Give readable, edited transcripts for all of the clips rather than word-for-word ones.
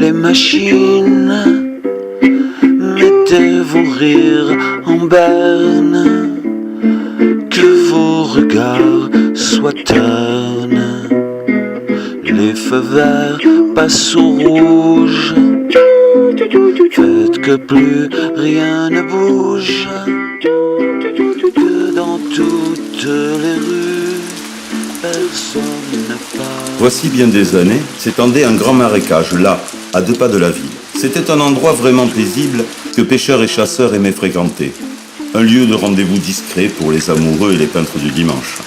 les machines. Mettez vos rires en berne, que vos regards soient ternes. Les feux verts passent au rouge, faites que plus rien ne bouge, que dans toutes les rues, personne ne parle. Voici bien des années, s'étendait un grand marécage, là, à 2 pas de la ville. C'était un endroit vraiment paisible que pêcheurs et chasseurs aimaient fréquenter. Un lieu de rendez-vous discret pour les amoureux et les peintres du dimanche.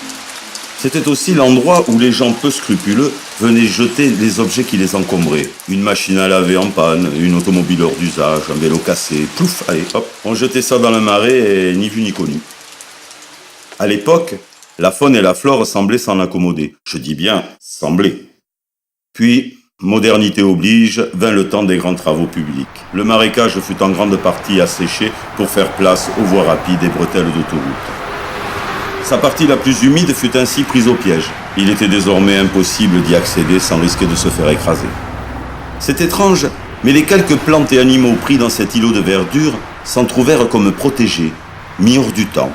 C'était aussi l'endroit où les gens peu scrupuleux venaient jeter les objets qui les encombraient. Une machine à laver en panne, une automobile hors d'usage, un vélo cassé, plouf, allez hop, on jetait ça dans le marais et ni vu ni connu. À l'époque, la faune et la flore semblaient s'en accommoder. Je dis bien semblaient. Puis, modernité oblige, vint le temps des grands travaux publics. Le marécage fut en grande partie asséché pour faire place aux voies rapides et bretelles d'autoroute. Sa partie la plus humide fut ainsi prise au piège. Il était désormais impossible d'y accéder sans risquer de se faire écraser. C'est étrange, mais les quelques plantes et animaux pris dans cet îlot de verdure s'en trouvèrent comme protégés, mis hors du temps.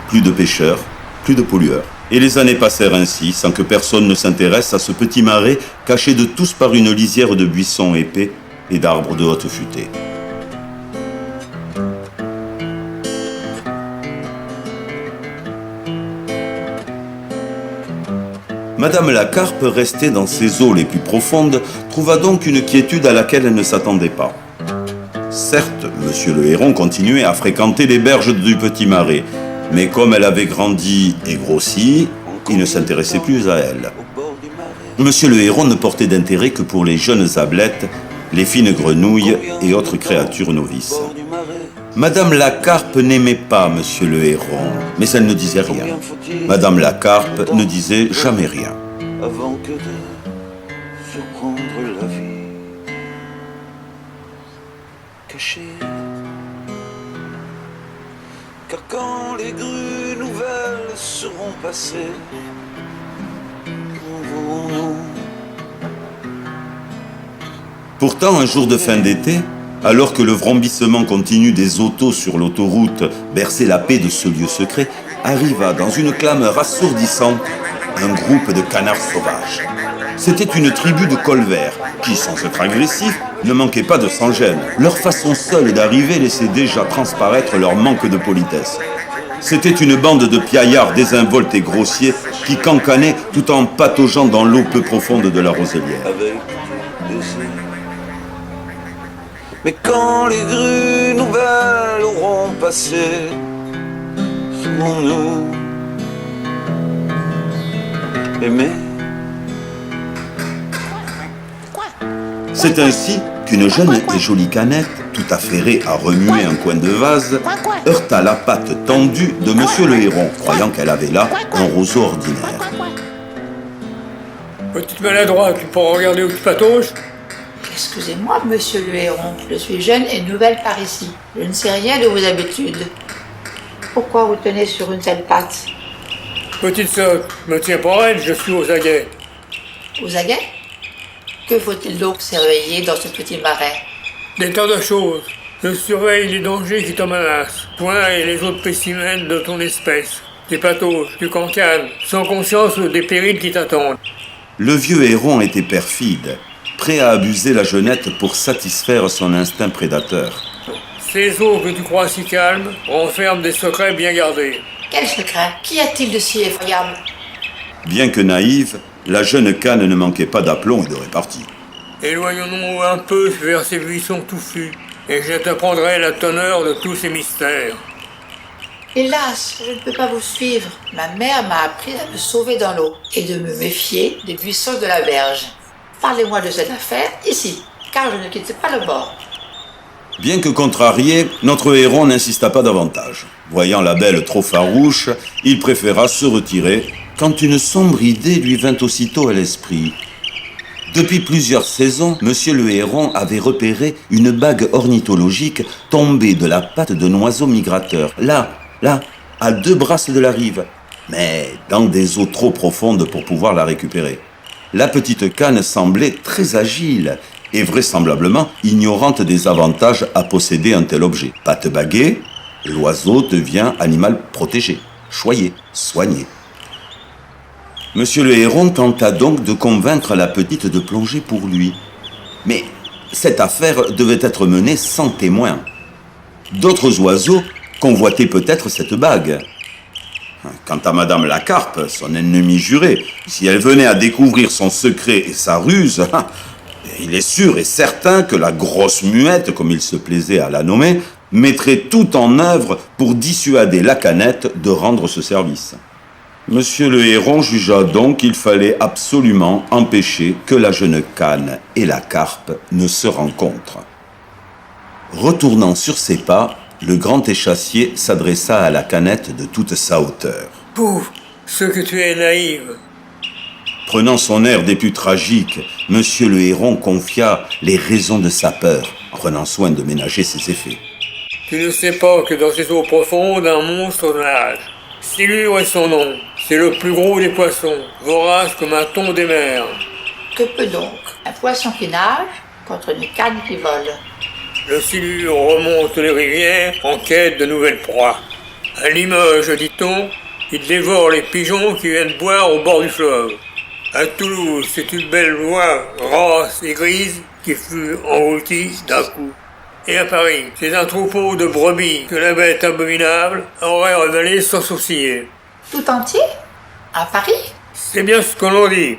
Plus de pêcheurs, plus de pollueurs. Et les années passèrent ainsi, sans que personne ne s'intéresse à ce petit marais caché de tous par une lisière de buissons épais et d'arbres de haute futée. Madame la Carpe, restée dans ses eaux les plus profondes, trouva donc une quiétude à laquelle elle ne s'attendait pas. Certes, Monsieur le Héron continuait à fréquenter les berges du petit marais, mais comme elle avait grandi et grossi, il ne s'intéressait plus à elle. Monsieur le Héron ne portait d'intérêt que pour les jeunes ablettes, les fines grenouilles et autres créatures novices. Madame la Carpe n'aimait pas Monsieur le Héron, mais elle ne disait rien. Madame la Carpe ne disait jamais rien. Avant que de surprendre la vie cachée. Car quand les grues nouvelles seront passées, où voulons-nous? Pourtant, un jour de fin d'été, alors que le vrombissement continu des autos sur l'autoroute berçait la paix de ce lieu secret, arriva dans une clameur assourdissante un groupe de canards sauvages. C'était une tribu de colverts qui, sans être agressifs, ne manquaient pas de sans-gêne. Leur façon seule d'arriver laissait déjà transparaître leur manque de politesse. C'était une bande de piaillards désinvoltes et grossiers qui cancanaient tout en pataugeant dans l'eau peu profonde de la Roselière. Avec des désir. Mais quand les grues nouvelles auront passé, serons-nous aimés? C'est ainsi qu'une jeune et jolie canette, tout affairée à remuer un coin de vase, heurta la patte tendue de Monsieur le Héron, croyant qu'elle avait là un roseau ordinaire. Petite maladroite, tu pourras regarder où tu patauges? Excusez-moi, monsieur le Héron, je suis jeune et nouvelle par ici. Je ne sais rien de vos habitudes. Pourquoi vous tenez sur une telle patte? Petite sotte, me tiens pas raide, je suis aux aguets. Aux aguets? Que faut-il donc surveiller dans ce petit marais? Des tas de choses. Je surveille les dangers qui te menacent. Toi et les autres spécimens de ton espèce. Tu patauges, tu cancanes, sans conscience des périls qui t'attendent. Le vieux héron était perfide, prêt à abuser la jeunette pour satisfaire son instinct prédateur. Ces eaux que tu crois si calmes renferment des secrets bien gardés. Quel secret? Qu'y a-t-il de si effroyable? Bien que naïve, la jeune canne ne manquait pas d'aplomb et de répartie. Éloignons-nous un peu vers ces buissons touffus, et je t'apprendrai la teneur de tous ces mystères. Hélas, je ne peux pas vous suivre. Ma mère m'a appris à me sauver dans l'eau et de me méfier des buissons de la berge. Parlez-moi de cette affaire ici, car je ne quitte pas le bord. Bien que contrarié, notre héron n'insista pas davantage. Voyant la belle trop farouche, il préféra se retirer quand une sombre idée lui vint aussitôt à l'esprit. Depuis plusieurs saisons, Monsieur le Héron avait repéré une bague ornithologique tombée de la patte d'un oiseau migrateur. Là, à 2 brasses de la rive, mais dans des eaux trop profondes pour pouvoir la récupérer. La petite canne semblait très agile et vraisemblablement ignorante des avantages à posséder un tel objet. Pattes baguées, l'oiseau devient animal protégé, choyé, soigné. Monsieur le Héron tenta donc de convaincre la petite de plonger pour lui. Mais cette affaire devait être menée sans témoin. D'autres oiseaux convoitaient peut-être cette bague. Quant à Madame la Carpe, son ennemie jurée, si elle venait à découvrir son secret et sa ruse, il est sûr et certain que la grosse muette, comme il se plaisait à la nommer, mettrait tout en œuvre pour dissuader la canette de rendre ce service. Monsieur le Héron jugea donc qu'il fallait absolument empêcher que la jeune cane et la carpe ne se rencontrent. Retournant sur ses pas, le grand échassier s'adressa à la canette de toute sa hauteur. « Pauvre, ce que tu es naïve !» Prenant son air des plus tragiques, Monsieur le Héron confia les raisons de sa peur, en prenant soin de ménager ses effets. « Tu ne sais pas que dans ces eaux profondes, un monstre nage. Silure est son nom. C'est le plus gros des poissons, vorace comme un thon des mers. » Que peut donc un poisson qui nage contre une canne qui vole? Le silure remonte les rivières en quête de nouvelles proies. À Limoges, dit-on, il dévore les pigeons qui viennent boire au bord du fleuve. À Toulouse, c'est une belle oie grasse et grise qui fut engloutie d'un coup. Et à Paris, c'est un troupeau de brebis que la bête abominable aurait avalé sans sourciller. Tout entier? À Paris? C'est bien ce que l'on dit.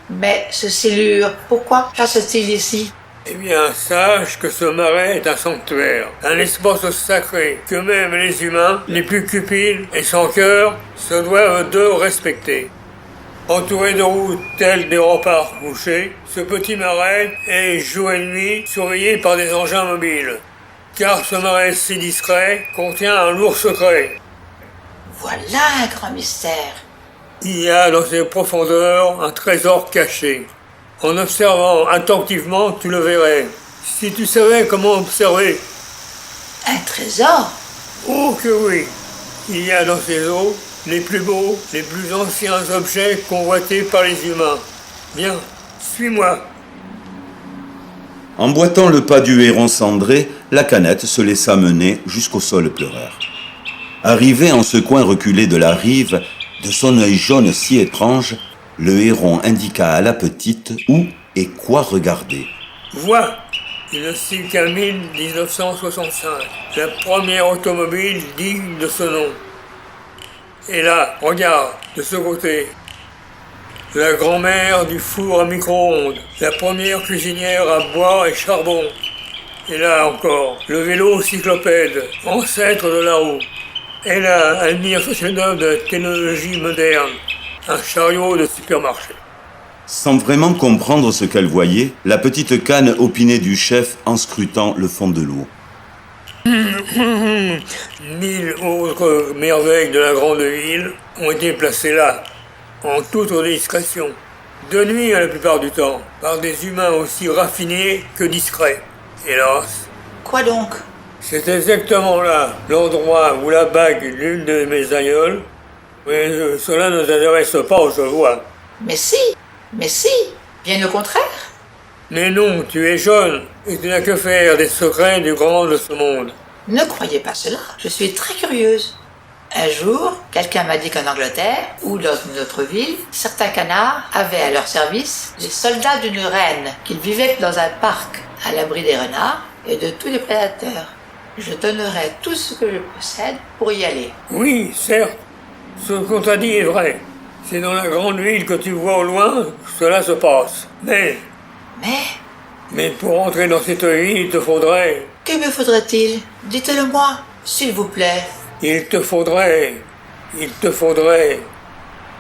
Mais ce silure, pourquoi chasse-t-il ici? Eh bien, sache que ce marais est un sanctuaire, un espace sacré que même les humains, les plus cupides et sans cœur, se doivent de respecter. Entouré de routes telles des remparts couchés, ce petit marais est jour et nuit surveillé par des engins mobiles. Car ce marais si discret contient un lourd secret. Voilà un grand mystère. Il y a dans ses profondeurs un trésor caché. En observant attentivement, tu le verrais. Si tu savais comment observer. Un trésor? Oh que oui! Il y a dans ces eaux les plus beaux, les plus anciens objets convoités par les humains. Viens, suis-moi. Emboîtant le pas du héron cendré, la canette se laissa mener jusqu'au sol pleureur. Arrivé en ce coin reculé de la rive, de son œil jaune si étrange, le héron indiqua à la petite où et quoi regarder. Vois, une Silka 1965, la première automobile digne de ce nom. Et là, regarde, de ce côté, la grand-mère du four à micro-ondes, la première cuisinière à bois et charbon. Et là encore, le vélo cyclopède, ancêtre de la roue. Et là, admire ce chef-d'œuvre de technologie moderne, un chariot de supermarché. Sans vraiment comprendre ce qu'elle voyait, la petite canne opinait du chef en scrutant le fond de l'eau. 1000 autres merveilles de la grande ville ont été placées là, en toute discrétion. De nuit la plupart du temps, par des humains aussi raffinés que discrets. Hélas. Quoi donc? C'est exactement là, l'endroit où la bague l'une de mes aïeules. Mais cela ne t'intéresse pas, je vois. Mais si, bien au contraire. Mais non, tu es jeune, et tu n'as que faire des secrets du grand de ce monde. Ne croyez pas cela, je suis très curieuse. Un jour, quelqu'un m'a dit qu'en Angleterre, ou dans une autre ville, certains canards avaient à leur service les soldats d'une reine, qu'ils vivaient dans un parc, à l'abri des renards et de tous les prédateurs. Je donnerais tout ce que je possède pour y aller. Oui, certes, ce qu'on t'a dit est vrai. C'est dans la grande ville que tu vois au loin que cela se passe. Mais pour entrer dans cette ville, il te faudrait... Que me faudrait-il? Dites-le moi, s'il vous plaît. Il te faudrait...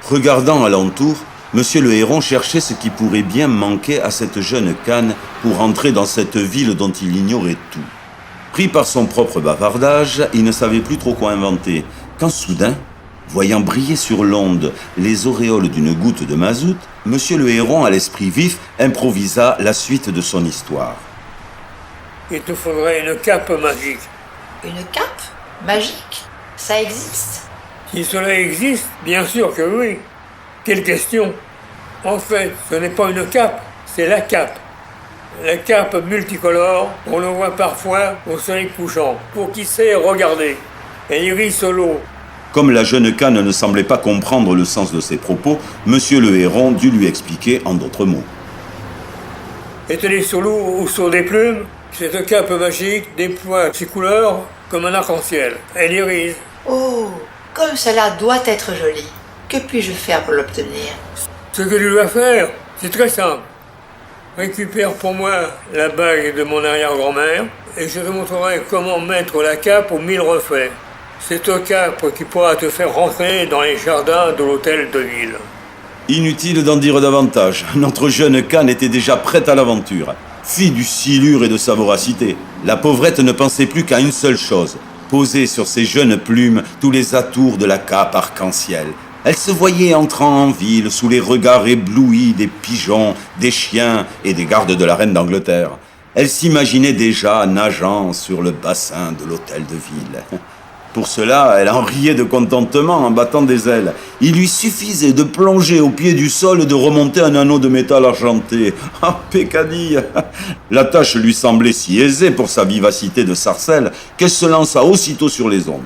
Regardant alentour, Monsieur le Héron cherchait ce qui pourrait bien manquer à cette jeune canne pour entrer dans cette ville dont il ignorait tout. Pris par son propre bavardage, il ne savait plus trop quoi inventer, quand soudain, voyant briller sur l'onde les auréoles d'une goutte de mazout, Monsieur le Héron, à l'esprit vif, improvisa la suite de son histoire. Il te faudrait une cape magique. Une cape magique? Ça existe? Si cela existe, bien sûr que oui. Quelle question? En fait, ce n'est pas une cape, c'est la cape. La carpe multicolore, on le voit parfois au soleil couchant, pour qui sait regarder. Elle irrisse l'eau. Comme la jeune canne ne semblait pas comprendre le sens de ses propos, Monsieur le Héron dut lui expliquer en d'autres mots. Étalée sur l'eau ou sur des plumes, cette cape magique déploie ses couleurs comme un arc-en-ciel. Elle irise. Oh, comme cela doit être joli. Que puis-je faire pour l'obtenir? Ce que tu dois faire, c'est très simple. Récupère pour moi la bague de mon arrière-grand-mère et je te montrerai comment mettre la cape aux 1000 reflets. C'est au cape qui pourra te faire rentrer dans les jardins de l'hôtel de ville. Inutile d'en dire davantage, notre jeune canne était déjà prête à l'aventure. Fille du silure et de sa voracité, la pauvrette ne pensait plus qu'à une seule chose, poser sur ses jeunes plumes tous les atours de la cape arc-en-ciel. Elle se voyait entrant en ville sous les regards éblouis des pigeons, des chiens et des gardes de la reine d'Angleterre. Elle s'imaginait déjà nageant sur le bassin de l'hôtel de ville. Pour cela, elle en riait de contentement en battant des ailes. Il lui suffisait de plonger au pied du sol et de remonter un anneau de métal argenté. Ah, pécadille! La tâche lui semblait si aisée pour sa vivacité de sarcelle qu'elle se lança aussitôt sur les ondes.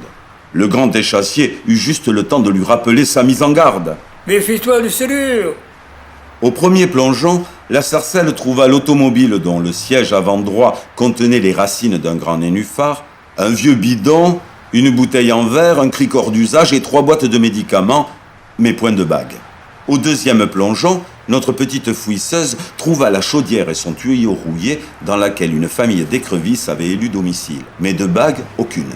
Le grand échassier eut juste le temps de lui rappeler sa mise en garde. Méfie-toi du silure! Au premier plongeon, la sarcelle trouva l'automobile dont le siège avant droit contenait les racines d'un grand nénuphar, un vieux bidon, une bouteille en verre, un cric-hors d'usage et 3 boîtes de médicaments, mais point de bague. Au deuxième plongeon, notre petite fouisseuse trouva la chaudière et son tuyau rouillé dans laquelle une famille d'écrevisses avait élu domicile, mais de bague, aucune.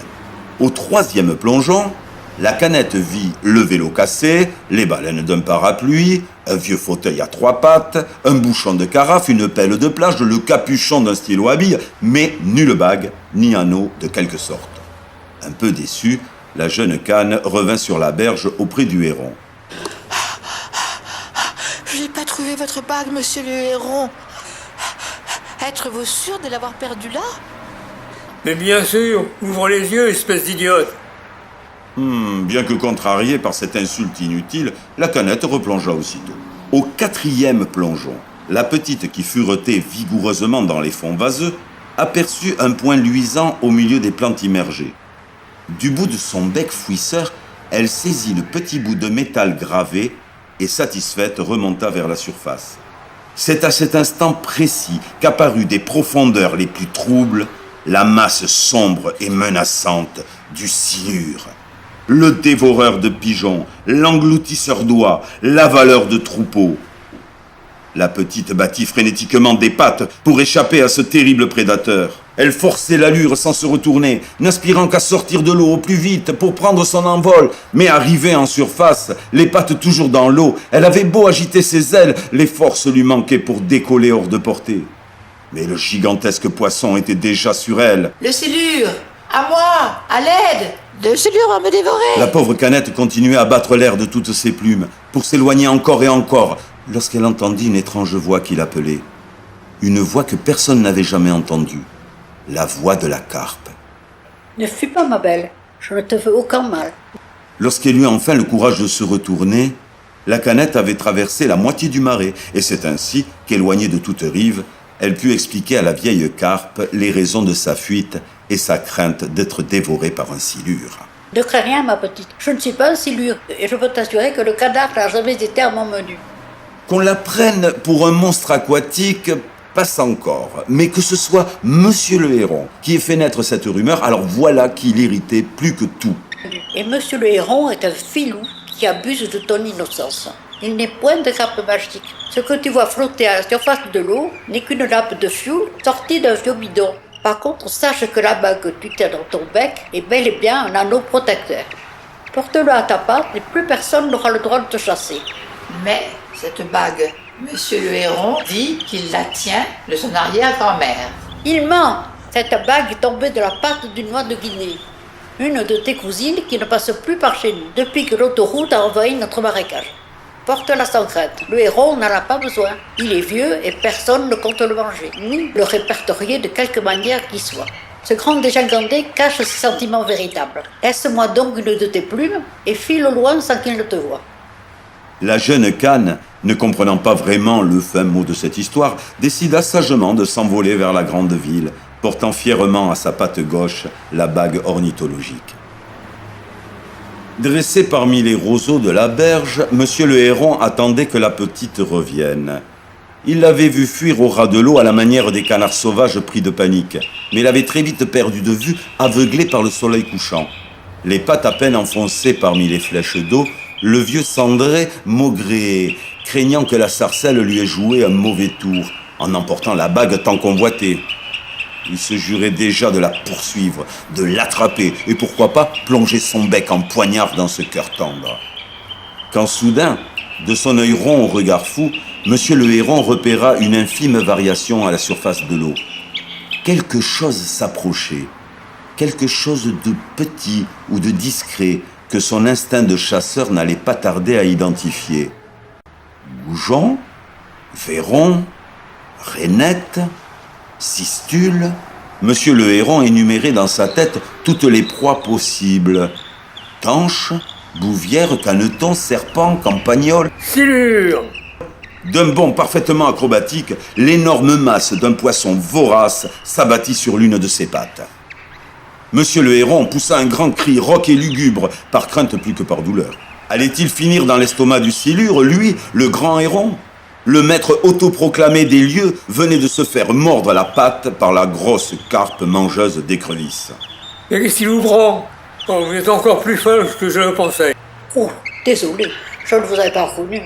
Au troisième plongeon, la canette vit le vélo cassé, les baleines d'un parapluie, un vieux fauteuil à 3 pattes, un bouchon de carafe, une pelle de plage, le capuchon d'un stylo à billes, mais nulle bague, ni anneau de quelque sorte. Un peu déçue, la jeune canne revint sur la berge auprès du héron. Je n'ai pas trouvé votre bague, monsieur le Héron. Êtes-vous sûr de l'avoir perdue là? Mais bien sûr, ouvre les yeux, espèce d'idiote! Bien que contrariée par cette insulte inutile, la canette replongea aussitôt. Au 4e plongeon, la petite qui furetait vigoureusement dans les fonds vaseux aperçut un point luisant au milieu des plantes immergées. Du bout de son bec fouisseur, elle saisit le petit bout de métal gravé et, satisfaite, remonta vers la surface. C'est à cet instant précis qu'apparut des profondeurs les plus troubles la masse sombre et menaçante du silure. Le dévoreur de pigeons, l'engloutisseur d'oies, l'avaleur de troupeaux. La petite battit frénétiquement des pattes pour échapper à ce terrible prédateur. Elle forçait l'allure sans se retourner, n'aspirant qu'à sortir de l'eau au plus vite pour prendre son envol. Mais arrivée en surface, les pattes toujours dans l'eau, elle avait beau agiter ses ailes, les forces lui manquaient pour décoller hors de portée. Mais le gigantesque poisson était déjà sur elle. Le silure! À moi! À l'aide! Le silure va me dévorer! La pauvre canette continuait à battre l'air de toutes ses plumes, pour s'éloigner encore et encore, lorsqu'elle entendit une étrange voix qui l'appelait. Une voix que personne n'avait jamais entendue. La voix de la carpe. Ne fuis pas, ma belle, je ne te veux aucun mal. Lorsqu'elle eut enfin le courage de se retourner, la canette avait traversé la moitié du marais, et c'est ainsi qu'éloignée de toute rive, elle put expliquer à la vieille carpe les raisons de sa fuite et sa crainte d'être dévorée par un silure. Ne crains rien, ma petite, je ne suis pas un silure, et je peux t'assurer que le cadavre n'a jamais été à mon menu. Qu'on la prenne pour un monstre aquatique passe encore, mais que ce soit Monsieur le Héron qui ait fait naître cette rumeur, alors voilà qui l'irritait plus que tout. Et Monsieur le Héron est un filou qui abuse de ton innocence. Il n'est point de cape magique. Ce que tu vois flotter à la surface de l'eau n'est qu'une lampe de fioul sortie d'un vieux bidon. Par contre, sache que la bague que tu tiens dans ton bec est bel et bien un anneau protecteur. Porte-le à ta patte et plus personne n'aura le droit de te chasser. Mais cette bague, monsieur le Héron dit qu'il la tient de son arrière-grand-mère. Il ment! Cette bague est tombée de la patte d'une noix de Guinée. Une de tes cousines qui ne passe plus par chez nous depuis que l'autoroute a envahi notre marécage. Porte-la sans crainte. Le héron n'en a pas besoin. Il est vieux et personne ne compte le manger, ni le répertorier de quelque manière qu'il soit. Ce grand dégingandé cache ses sentiments véritables. Laisse-moi donc une de tes plumes et file au loin sans qu'il ne te voie. La jeune canne ne comprenant pas vraiment le fin mot de cette histoire, décida sagement de s'envoler vers la grande ville, portant fièrement à sa patte gauche la bague ornithologique. Dressé parmi les roseaux de la berge, Monsieur le Héron attendait que la petite revienne. Il l'avait vue fuir au ras de l'eau à la manière des canards sauvages pris de panique, mais l'avait très vite perdue de vue, aveuglé par le soleil couchant. Les pattes à peine enfoncées parmi les flèches d'eau, le vieux Cendré maugréait, craignant que la sarcelle lui ait joué un mauvais tour, en emportant la bague tant convoitée. Il se jurait déjà de la poursuivre, de l'attraper, et pourquoi pas plonger son bec en poignard dans ce cœur tendre. Quand soudain, de son œil rond au regard fou, Monsieur le Héron repéra une infime variation à la surface de l'eau. Quelque chose s'approchait, quelque chose de petit ou de discret que son instinct de chasseur n'allait pas tarder à identifier. Goujon, Véron, Rainette, Cistule, Monsieur le Héron énumérait dans sa tête toutes les proies possibles. Tanche, bouvière, caneton, serpent, campagnol. Silure! D'un bond parfaitement acrobatique, l'énorme masse d'un poisson vorace s'abattit sur l'une de ses pattes. Monsieur le Héron poussa un grand cri rauque et lugubre, par crainte plus que par douleur. Allait-il finir dans l'estomac du silure, lui, le grand héron ? Le maître autoproclamé des lieux venait de se faire mordre la patte par la grosse carpe mangeuse d'écrevisses. Mais qu'est-ce qui vous prend? Oh, vous êtes encore plus folle que je le pensais. Oh, désolé, je ne vous avais pas reconnu.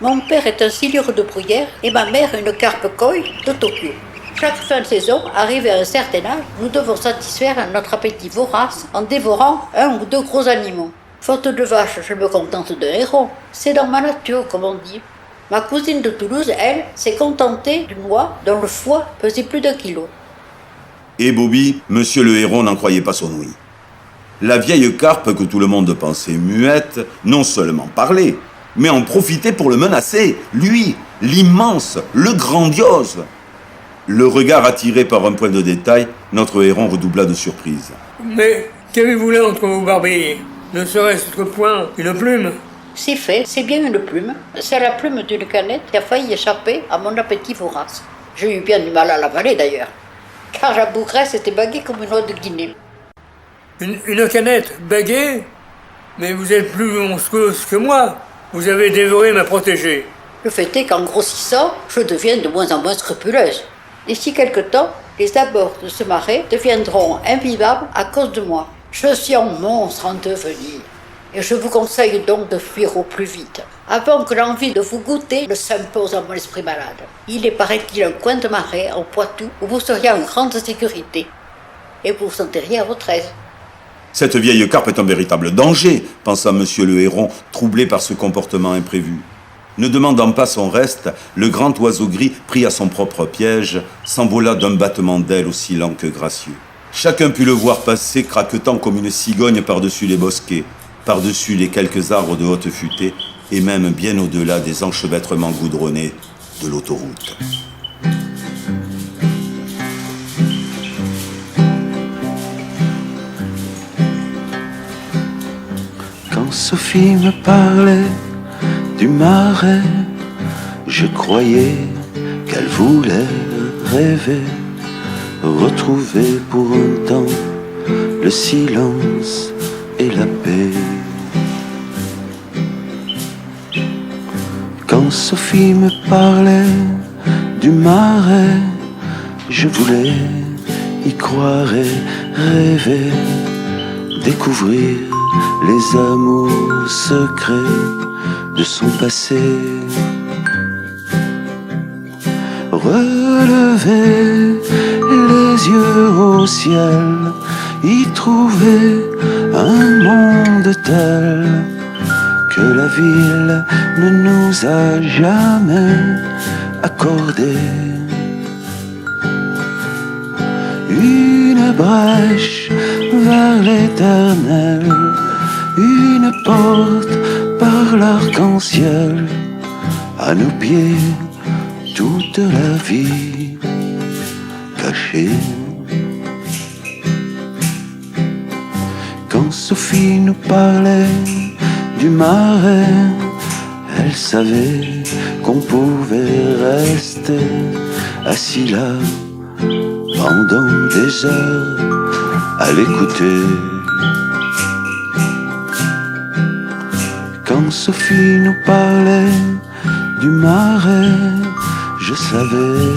Mon père est un silure de bruyère et ma mère une carpe koi de Tokyo. Chaque fin de saison, arrivé à un certain âge, nous devons satisfaire à notre appétit vorace en dévorant un ou deux gros animaux. Faute de vache, je me contente d'un héron. C'est dans ma nature, comme on dit. Ma cousine de Toulouse, elle, s'est contentée d'une oie dont le foie pesait plus d'1 kilo. Et Bobby, Monsieur le Héron n'en croyait pas son ouïe. La vieille carpe que tout le monde pensait muette, non seulement parlait, mais en profitait pour le menacer, lui, l'immense, le grandiose. Le regard attiré par un point de détail, notre héron redoubla de surprise. Mais qu'avez-vous là entre vos barbilles? Ne serait-ce que point une plume? C'est fait, c'est bien une plume. C'est la plume d'une canette qui a failli échapper à mon appétit vorace. J'ai eu bien du mal à l'avaler d'ailleurs, car la bougresse était baguée comme une oie de Guinée. Une canette baguée? Mais vous êtes plus monstrueuse que moi. Vous avez dévoré ma protégée. Le fait est qu'en grossissant, je deviens de moins en moins scrupuleuse. D'ici quelque temps, les abords de ce marais deviendront invivables à cause de moi. Je suis un monstre en devenir. Et je vous conseille donc de fuir au plus vite, avant que l'envie de vous goûter ne s'impose à mon esprit malade. Il est paraît-il un coin de marais en Poitou où vous seriez en grande sécurité. Et vous vous sentiriez à votre aise. Cette vieille carpe est un véritable danger, pensa Monsieur le Héron, troublé par ce comportement imprévu. Ne demandant pas son reste, le grand oiseau gris, pris à son propre piège, s'envola d'un battement d'aile aussi lent que gracieux. Chacun put le voir passer, craquetant comme une cigogne par-dessus les bosquets, par-dessus les quelques arbres de haute futée, et même bien au-delà des enchevêtrements goudronnés de l'autoroute. Quand Sophie me parlait du marais, je croyais qu'elle voulait rêver, retrouver pour un temps le silence et la paix. Quand Sophie me parlait du marais, je voulais y croire et rêver, découvrir les amours secrets de son passé. Relever les yeux au ciel, y trouver un monde tel que la ville ne nous a jamais accordé. Une brèche vers l'éternel, une porte par l'arc-en-ciel, à nos pieds toute la vie cachée. Quand Sophie nous parlait du marais, elle Elle savait qu'on pouvait rester assis là pendant des heures à l'écouter. Quand Sophie nous parlait du marais, je savais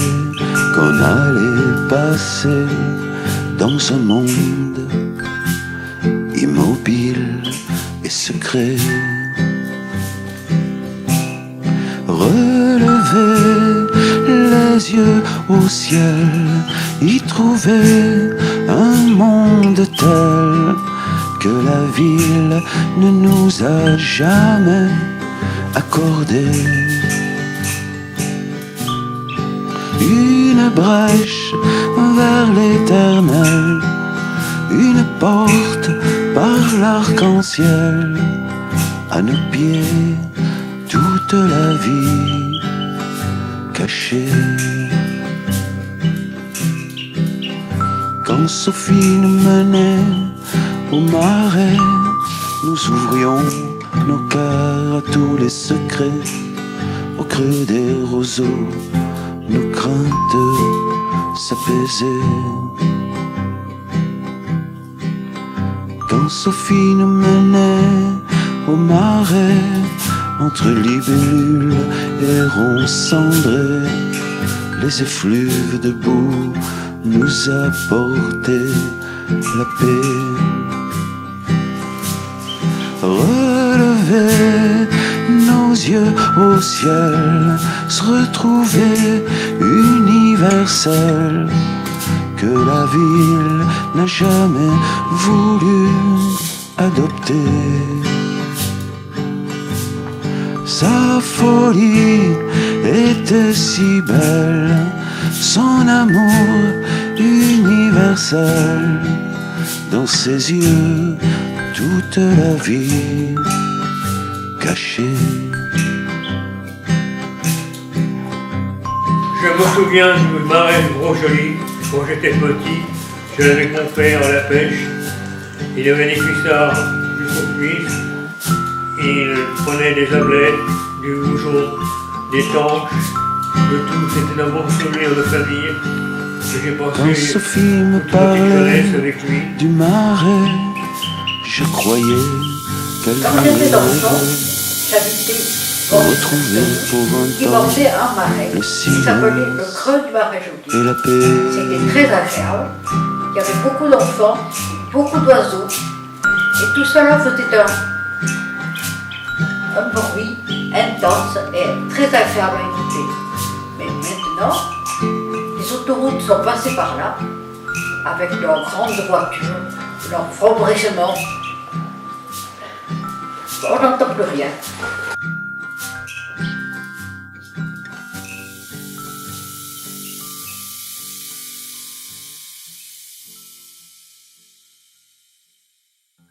qu'on allait passer dans un monde immobile et secret. Relever les yeux au ciel, y trouver un monde tel que la ville ne nous a jamais accordé. Une brèche vers l'éternel, une porte par l'arc-en-ciel, à nos pieds toute la vie cachée. Quand Sophie nous menait au marais, nous ouvrions nos cœurs à tous les secrets. Au creux des roseaux, nos craintes s'apaisaient. Quand Sophie nous menait au marais, entre libellules et ronds cendrés, les effluves de boue nous apportaient la paix. Relever nos yeux au ciel, se retrouver universel, que la ville n'a jamais voulu adopter. Sa folie était si belle, son amour universel, dans ses yeux toute la vie cachée. Je me souviens du marais de Gros-Joli, quand j'étais petit, j'allais avec mon père à la pêche. Il avait des cuissards jusqu'aux cuisses, il prenait des ablettes, du bouchon, des tanches, de tout. C'était un bon souvenir de famille que j'ai Quand passé Sophie me toute ma petite parlait jeunesse avec lui. du marais, je croyais qu'elle Quand j'étais enfant, voulait j'habitais retrouver pour un qui temps bordait un marais le qui s'appelait le silence creux du marais et Joli. la paix. C'était très agréable, il y avait beaucoup d'enfants, beaucoup d'oiseaux, et tout cela faisait un bruit intense et très agréable à écouter. Mais maintenant, les autoroutes sont passées par là, avec leurs grandes voitures, leurs fronts brissements. On n'entend plus rien.